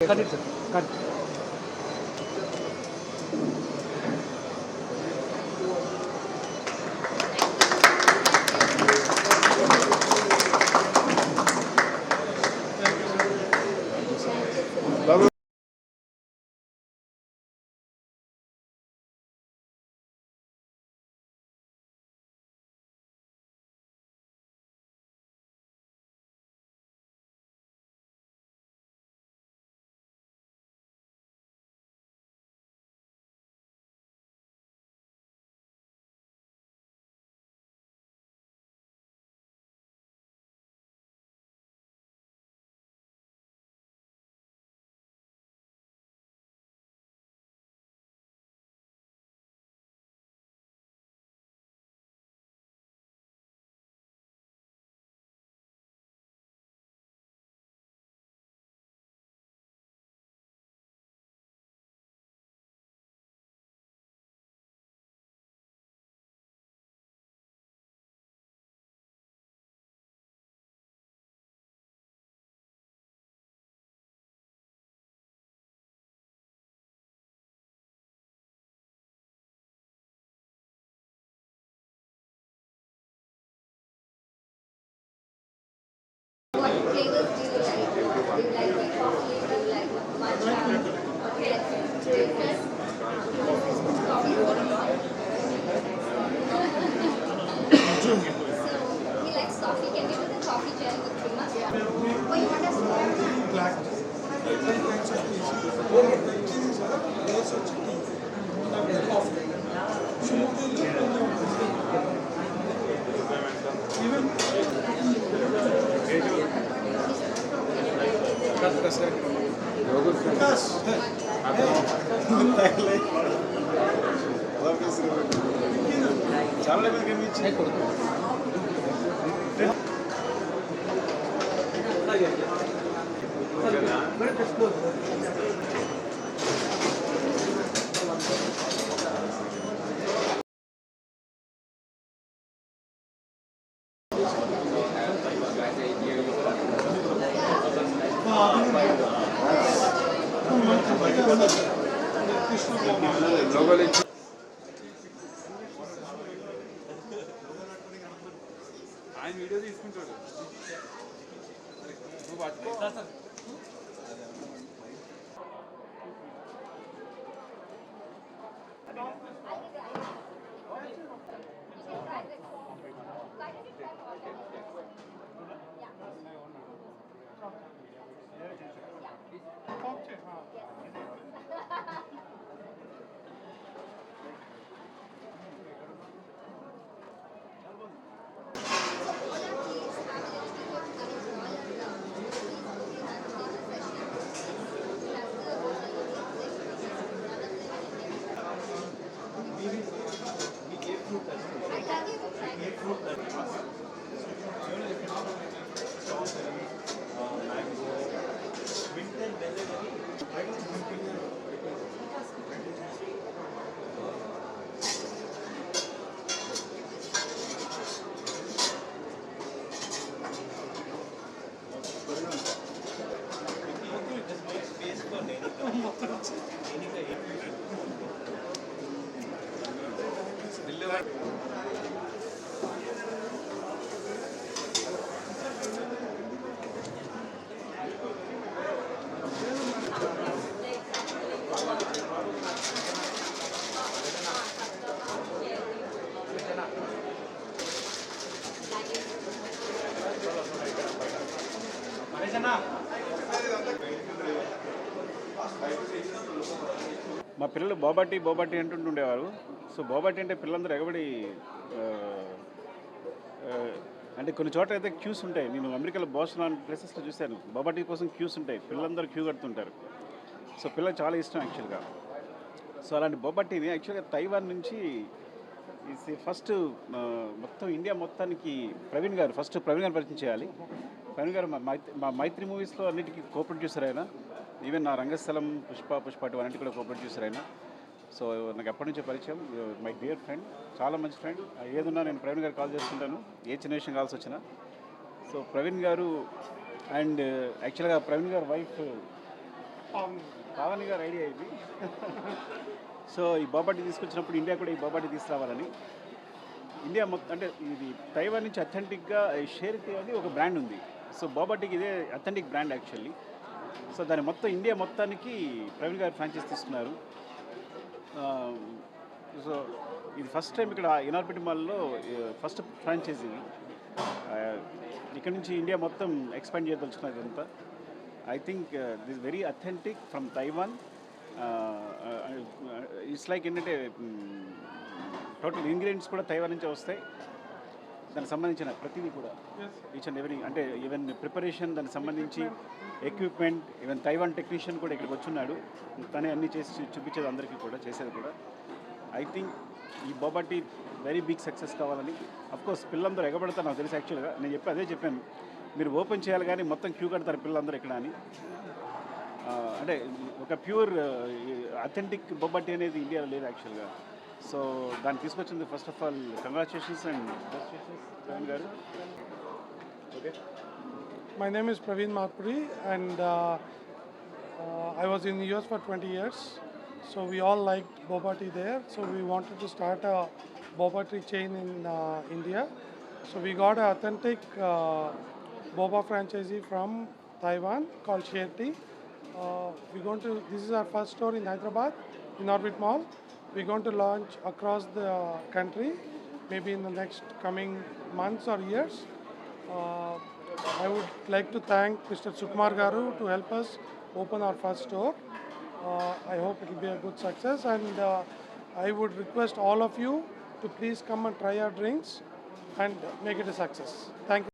Cut it, sir. Cut. What flavors do you like? Do you like which flavor, like matcha, breakfast, coffee? So he likes coffee. Can you do the coffee gel with creamer? Oh, you want us to have Black tea. Different kinds of teas. Black tea is a base of tea. Coffee. Even చాలా ఆయన video తీసుకుంటాడు నువ్వు పట్టు మా పిల్లలు బోబాటి బోబాటి అంటుండేవారు. So బోబాటి అంటే పిల్లలందరూ ఎగబడి అంటే కొన్ని చోట్ల అయితే క్యూస్ ఉంటాయి. నేను అమెరికాలో బోస్టన్ లాంటి ప్లేసెస్లో చూశాను, బోబాటి కోసం క్యూస్ ఉంటాయి, పిల్లలందరూ క్యూ కడుతుంటారు. సో పిల్లలకు చాలా ఇష్టం యాక్చువల్గా. సో అలాంటి బోబాటిని యాక్చువల్గా తైవాన్ నుంచి ఫస్ట్ మొత్తం ఇండియా మొత్తానికి ప్రవీణ్ గారు పరిచయం చేయాలి. ప్రవీణ్ గారు మా మైత్రి మూవీస్లో అన్నిటికీ కో ప్రొడ్యూసర్ అయినా, ఈవెన్ నా రంగస్థలం, పుష్ప 2 అన్నిటి కూడా కో ప్రొడ్యూసర్ అయినా. సో నాకు ఎప్పటి నుంచో పరిచయం, మై డియర్ ఫ్రెండ్, చాలా మంచి ఫ్రెండ్. ఏదున్నా నేను ప్రవీణ్ గారు కాల్ చేస్తుంటాను, ఏ చిన్న విషయం కావాల్సి వచ్చినా. సో ప్రవీణ్ గారు అండ్ యాక్చువల్గా ప్రవీణ్ గారు వైఫ్ పావని గారు ఐడియా ఇది. సో ఈ బాబాటి తీసుకొచ్చినప్పుడు ఇండియా కూడా ఈ బాబాటి తీసుకురావాలని. ఇండియా మొత్తం అంటే ఇది తైవాన్ నుంచి అథెంటిక్గా షేర్టీ అని ఒక బ్రాండ్ ఉంది. సో బాబాటికి ఇదే అథెంటిక్ బ్రాండ్ యాక్చువల్లీ. సో దాని మొత్తం ఇండియా మొత్తానికి ప్రవీణ్ గారు ఫ్రాంచైజ్ తీసుకున్నారు. సో ఇది ఫస్ట్ టైం ఇక్కడ ఇనార్పిటీ మాల్లో ఫస్ట్ ఫ్రాంచైజీ. ఇక్కడ నుంచి ఇండియా మొత్తం ఎక్స్పాండ్ చేయదలుచుకున్నది ఇదంతా. I think this very authentic from Taiwan. It's like ఏంటంటే టోటల్ ఇంగ్రీడియంట్స్ కూడా తైవాన్ నుంచే వస్తాయి. దానికి సంబంధించిన ప్రతిదీ కూడా ఈచ్ అండ్ ఎవరీ అంటే ఈవెన్ ప్రిపరేషన్ దానికి సంబంధించి ఎక్విప్మెంట్ ఈవెన్ తైవాన్ టెక్నీషియన్ కూడా ఇక్కడికి వచ్చున్నాడు. తనే అన్నీ చేసి చూపించేది అందరికీ కూడా చేసేది కూడా. ఐ థింక్ ఈ బాబాటి వెరీ బిగ్ సక్సెస్ కావాలని. అఫ్కోర్స్ పిల్లలందరూ ఎగబడతారు నాకు తెలిసి. యాక్చువల్గా నేను అదే చెప్పాను, మీరు ఓపెన్ చేయాలి కానీ మొత్తం క్యూ కడతారు పిల్లలందరూ ఇక్కడ అని. అంటే ఒక ప్యూర్ అథెంటిక్ బొబ్బట్టి అనేది ఇండియాలో లేదు యాక్చువల్గా. సో దాన్ని తీసుకొచ్చింది first of all congratulations and best wishes Praveen గారు. Okay. My name is Praveen Marpuri, and I was in the US for 20 years. So we all liked boba tea there. So we wanted to start a boba tea chain in India. So we got an authentic boba franchisee from Taiwan called Share Tea. This is our first store in Hyderabad, in Orbit Mall. We're going to launch across the country, maybe in the next coming months or years. I would like to thank Mr. Sukumar Garu to help us open our first store. I hope it will be a good success, and I would request all of you to please come and try our drinks and make it a success. Thank you.